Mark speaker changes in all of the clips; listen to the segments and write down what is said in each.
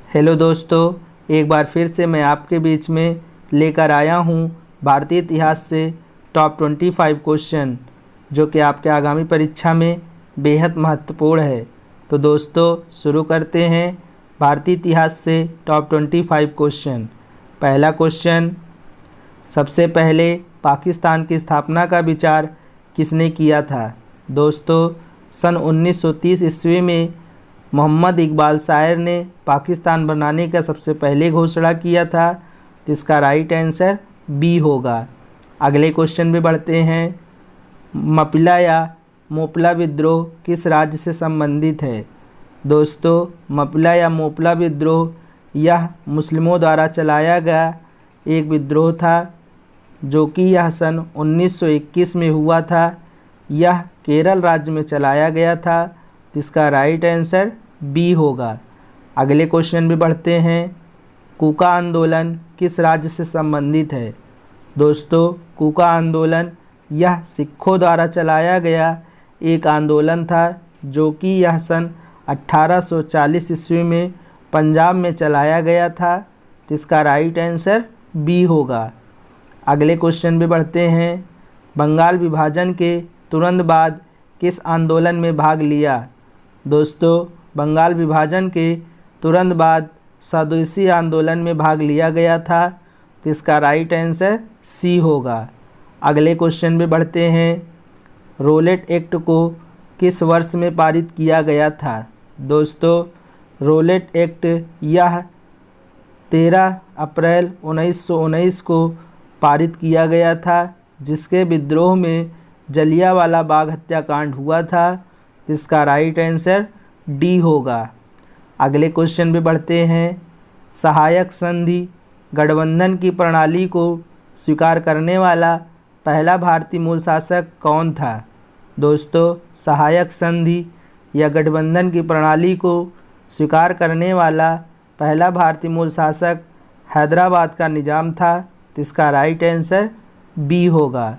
Speaker 1: Hello दोस्तों, एक बार फिर से मैं आपके बीच में लेकर आया हूँ भारतीय इतिहास से टॉप 25 क्वेश्चन, जो कि आपके आगामी परीक्षा में बेहद महत्वपूर्ण है। तो दोस्तों शुरू करते हैं भारतीय इतिहास से टॉप 25 क्वेश्चन। पहला क्वेश्चन, सबसे पहले पाकिस्तान की स्थापना का विचार किसने किया था? दोस्तों सन 1930 ईस्वी में मोहम्मद इकबाल शायर ने पाकिस्तान बनाने का सबसे पहले घोषणा किया था। तो इसका राइट आंसर बी होगा। अगले क्वेश्चन में बढ़ते हैं। मपिला या मोपला विद्रोह किस राज्य से संबंधित है? दोस्तों मपिला या मोपला विद्रोह यह मुस्लिमों द्वारा चलाया गया एक विद्रोह था, जो कि यह सन 1921 में हुआ था। यह केरल राज्य में चलाया गया था। इसका राइट आंसर बी होगा। अगले क्वेश्चन में बढ़ते हैं। कूका आंदोलन किस राज्य से संबंधित है? दोस्तों कूका आंदोलन यह सिखों द्वारा चलाया गया एक आंदोलन था, जो कि यह सन 1840 ईस्वी में पंजाब में चलाया गया था। इसका राइट आंसर बी होगा। अगले क्वेश्चन में बढ़ते हैं। बंगाल विभाजन के तुरंत बाद किस आंदोलन में भाग लिया? दोस्तों बंगाल विभाजन के तुरंत बाद स्वदेशी आंदोलन में भाग लिया गया था। तो इसका राइट आंसर सी होगा। अगले क्वेश्चन में बढ़ते हैं। रोलेट एक्ट को किस वर्ष में पारित किया गया था? दोस्तों रोलेट एक्ट यह 13 अप्रैल 1919 को पारित किया गया था, जिसके विद्रोह में जलियांवाला बाग हत्याकांड हुआ था। इसका राइट आंसर डी होगा। अगले क्वेश्चन में बढ़ते हैं। सहायक संधि गठबंधन की प्रणाली को स्वीकार करने वाला पहला भारतीय मूल शासक कौन था? दोस्तों सहायक संधि या गठबंधन की प्रणाली को स्वीकार करने वाला पहला भारतीय मूल शासक हैदराबाद का निजाम था। इसका राइट आंसर बी होगा।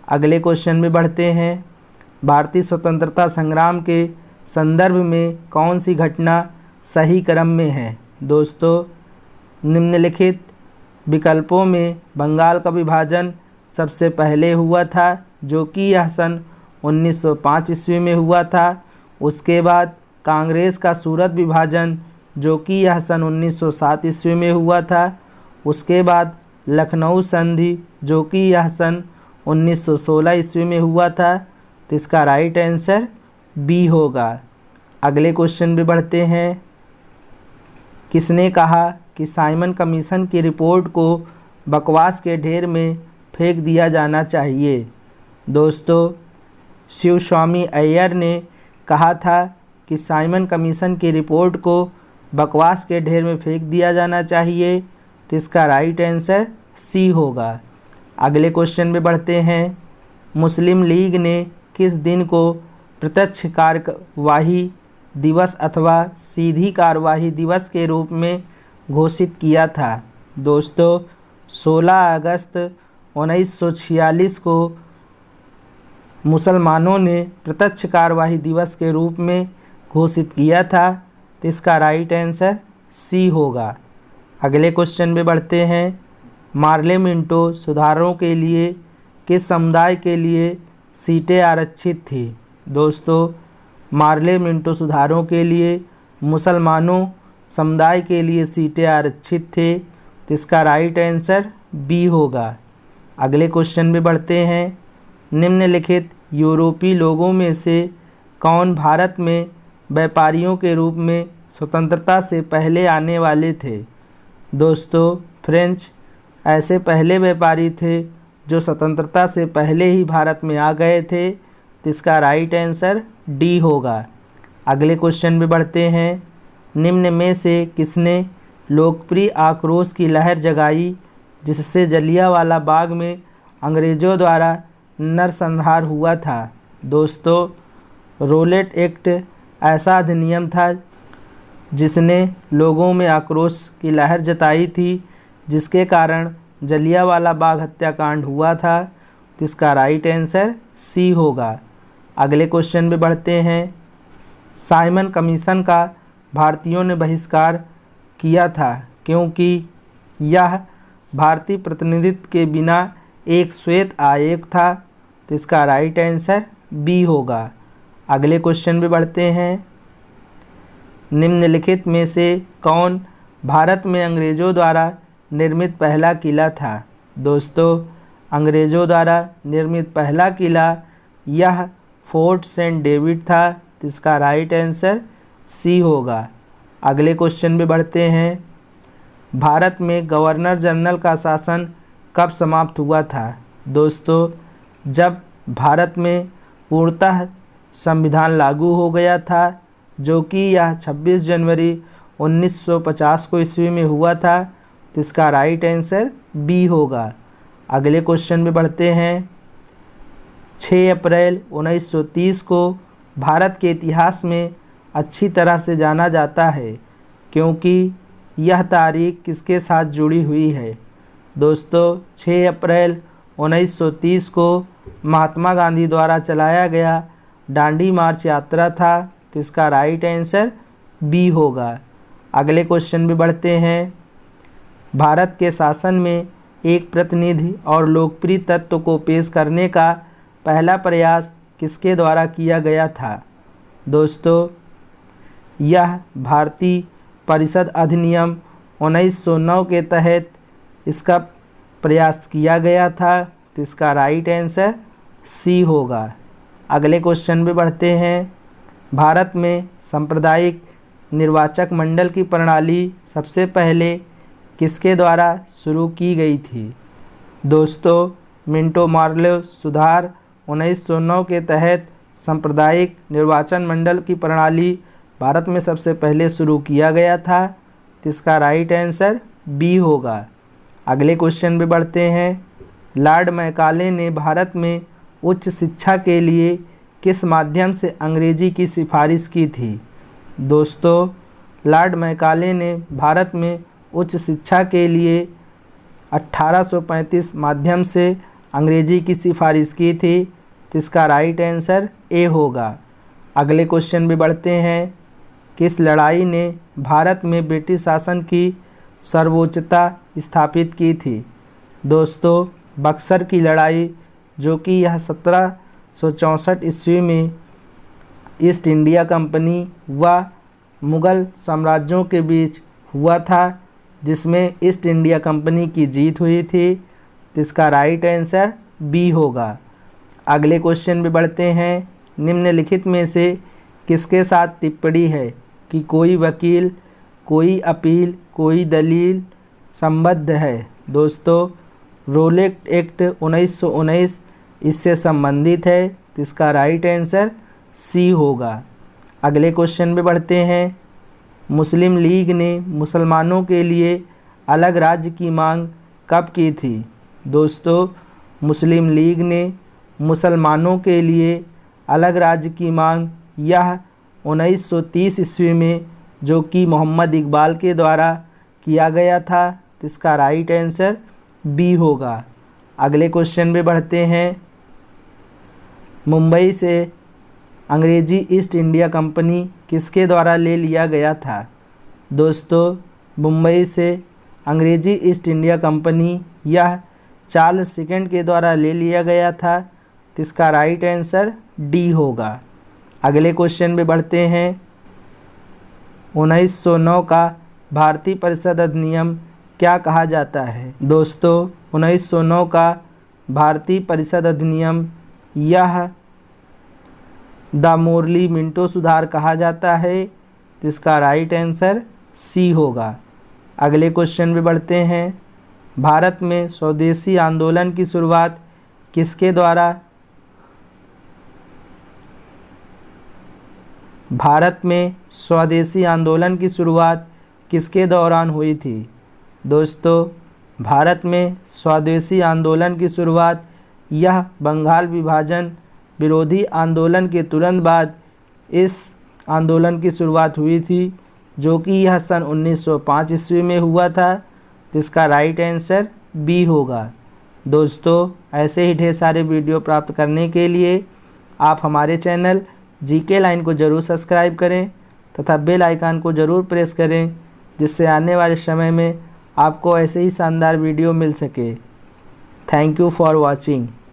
Speaker 1: अगले क्वेश्चन में बढ़ते हैं। भारतीय स्वतंत्रता संग्राम के संदर्भ में कौन सी घटना सही क्रम में है? दोस्तों निम्नलिखित विकल्पों में बंगाल का विभाजन सबसे पहले हुआ था, जो कि यह सन 1905 ईस्वी में हुआ था। उसके बाद कांग्रेस का सूरत विभाजन, जो कि यह सन 1907 ईस्वी में हुआ था। उसके बाद लखनऊ संधि, जो कि यह सन 1916 ईस्वी में हुआ था। तो इसका राइट आंसर बी होगा। अगले क्वेश्चन में बढ़ते हैं। किसने कहा कि साइमन कमीशन की रिपोर्ट को बकवास के ढेर में फेंक दिया जाना चाहिए? दोस्तों शिव स्वामी अय्यर ने कहा था कि साइमन कमीशन की रिपोर्ट को बकवास के ढेर में फेंक दिया जाना चाहिए। तो इसका राइट आंसर सी होगा। अगले क्वेश्चन में बढ़ते हैं। मुस्लिम लीग ने किस दिन को प्रत्यक्ष कार्यवाही दिवस अथवा सीधी कार्यवाही दिवस के रूप में घोषित किया था? दोस्तों 16 अगस्त 1946 को मुसलमानों ने प्रत्यक्ष कार्यवाही दिवस के रूप में घोषित किया था। तो इसका राइट आंसर सी होगा। अगले क्वेश्चन में बढ़ते हैं। मार्ले मिंटो सुधारों के लिए किस समुदाय के लिए सीटें आरक्षित थी? दोस्तों मार्ले मिंटो सुधारों के लिए मुसलमानों समुदाय के लिए सीटें आरक्षित थे। तो इसका राइट आंसर बी होगा। अगले क्वेश्चन में बढ़ते हैं। निम्नलिखित यूरोपीय लोगों में से कौन भारत में व्यापारियों के रूप में स्वतंत्रता से पहले आने वाले थे? दोस्तों फ्रेंच ऐसे पहले व्यापारी थे जो स्वतंत्रता से पहले ही भारत में आ गए थे। तो इसका राइट आंसर डी होगा। अगले क्वेश्चन में बढ़ते हैं। निम्न में से किसने लोकप्रिय आक्रोश की लहर जगाई, जिससे जलियांवाला बाग में अंग्रेज़ों द्वारा नरसंहार हुआ था? दोस्तों रोलेट एक्ट ऐसा अधिनियम था जिसने लोगों में आक्रोश की लहर जताई थी, जिसके कारण जलियांवाला बाग हत्याकांड हुआ था। तो इसका राइट आंसर सी होगा। अगले क्वेश्चन में बढ़ते हैं। साइमन कमीशन का भारतीयों ने बहिष्कार किया था, क्योंकि यह भारतीय प्रतिनिधित्व के बिना एक श्वेत आयोग था। तो इसका राइट आंसर बी होगा। अगले क्वेश्चन पे बढ़ते हैं। निम्नलिखित में से कौन भारत में अंग्रेज़ों द्वारा निर्मित पहला किला था? दोस्तों, अंग्रेज़ों द्वारा निर्मित पहला किला यह फोर्ट सेंट डेविड था। तो इसका राइट आंसर सी होगा। अगले क्वेश्चन पे बढ़ते हैं। भारत में गवर्नर जनरल का शासन कब समाप्त हुआ था? दोस्तों, जब भारत में पूर्णतः संविधान लागू हो गया था, जो कि यह 26 जनवरी 1950 को ईस्वी में हुआ था। तो इसका राइट आंसर बी होगा। अगले क्वेश्चन में बढ़ते हैं। 6 अप्रैल 1930 को भारत के इतिहास में अच्छी तरह से जाना जाता है, क्योंकि यह तारीख किसके साथ जुड़ी हुई है? दोस्तों, 6 अप्रैल 1930 को महात्मा गांधी द्वारा चलाया गया दांडी मार्च यात्रा था। तो इसका राइट आंसर बी होगा। अगले क्वेश्चन पे बढ़ते हैं। भारत के शासन में एक प्रतिनिधि और लोकप्रिय तत्व को पेश करने का पहला प्रयास किसके द्वारा किया गया था? दोस्तों, यह भारतीय परिषद अधिनियम 1909 के तहत इसका प्रयास किया गया था। तो इसका राइट आंसर सी होगा। अगले क्वेश्चन पे बढ़ते हैं। भारत में सांप्रदायिक निर्वाचक मंडल की प्रणाली सबसे पहले किसके द्वारा शुरू की गई थी? दोस्तों, मिंटो मार्ले सुधार 1909 के तहत सांप्रदायिक निर्वाचन मंडल की प्रणाली भारत में सबसे पहले शुरू किया गया था। तो इसका राइट आंसर बी होगा। अगले क्वेश्चन पे बढ़ते हैं। लॉर्ड मैकाले ने भारत में उच्च शिक्षा के लिए किस माध्यम से अंग्रेजी की सिफारिश की थी? दोस्तों, लॉर्ड मैकाले ने भारत में उच्च शिक्षा के लिए 1835 माध्यम से अंग्रेजी की सिफारिश की थी। तो इसका राइट आंसर ए होगा। अगले क्वेश्चन पे बढ़ते हैं। किस लड़ाई ने भारत में ब्रिटिश शासन की सर्वोच्चता स्थापित की थी? दोस्तों, बक्सर की लड़ाई, जो कि यह 1764 ईस्वी में ईस्ट इंडिया कंपनी व मुग़ल साम्राज्यों के बीच हुआ था, जिसमें ईस्ट इंडिया कंपनी की जीत हुई थी। तो इसका राइट आंसर बी होगा। अगले क्वेश्चन पे बढ़ते हैं। निम्नलिखित में से किसके साथ टिप्पणी है कि कोई वकील, कोई अपील, कोई दलील संबद्ध है? दोस्तों, रोलेट एक्ट 1919 इससे संबंधित है। तो इसका राइट आंसर सी होगा। अगले क्वेश्चन पे बढ़ते हैं। मुस्लिम लीग ने मुसलमानों के लिए अलग राज्य की मांग कब की थी? दोस्तों, मुस्लिम लीग ने मुसलमानों के लिए अलग राज्य की मांग यह 1930 ईस्वी में, जो कि मोहम्मद इकबाल के द्वारा किया गया था। तो इसका राइट आंसर बी होगा। अगले क्वेश्चन पे बढ़ते हैं। मुंबई से अंग्रेजी ईस्ट इंडिया कंपनी किसके द्वारा ले लिया गया था? दोस्तों, मुंबई से अंग्रेजी ईस्ट इंडिया कंपनी यह चार्ल्स सेकंड के द्वारा ले लिया गया था। तो इसका राइट आंसर डी होगा। अगले क्वेश्चन पे बढ़ते हैं। 1909 का भारतीय परिषद अधिनियम क्या कहा जाता है? दोस्तों, 1909 का भारतीय परिषद अधिनियम यह द मोरली मिंटो सुधार कहा जाता है। तो इसका राइट आंसर सी होगा। अगले क्वेश्चन पे बढ़ते हैं। भारत में स्वदेशी आंदोलन की शुरुआत किसके द्वारा? भारत में स्वदेशी आंदोलन की शुरुआत किसके दौरान हुई थी? दोस्तों, भारत में स्वदेशी आंदोलन की शुरुआत यह बंगाल विभाजन विरोधी आंदोलन के तुरंत बाद इस आंदोलन की शुरुआत हुई थी, जो कि यह सन 1905 ईस्वी में हुआ था। तो इसका राइट आंसर बी होगा। दोस्तों, ऐसे ही ढेर सारे वीडियो प्राप्त करने के लिए आप हमारे चैनल जीके लाइन को ज़रूर सब्सक्राइब करें तथा बेल आइकन को ज़रूर प्रेस करें, जिससे आने वाले समय में आपको ऐसे ही शानदार वीडियो मिल सके। Thank you for watching.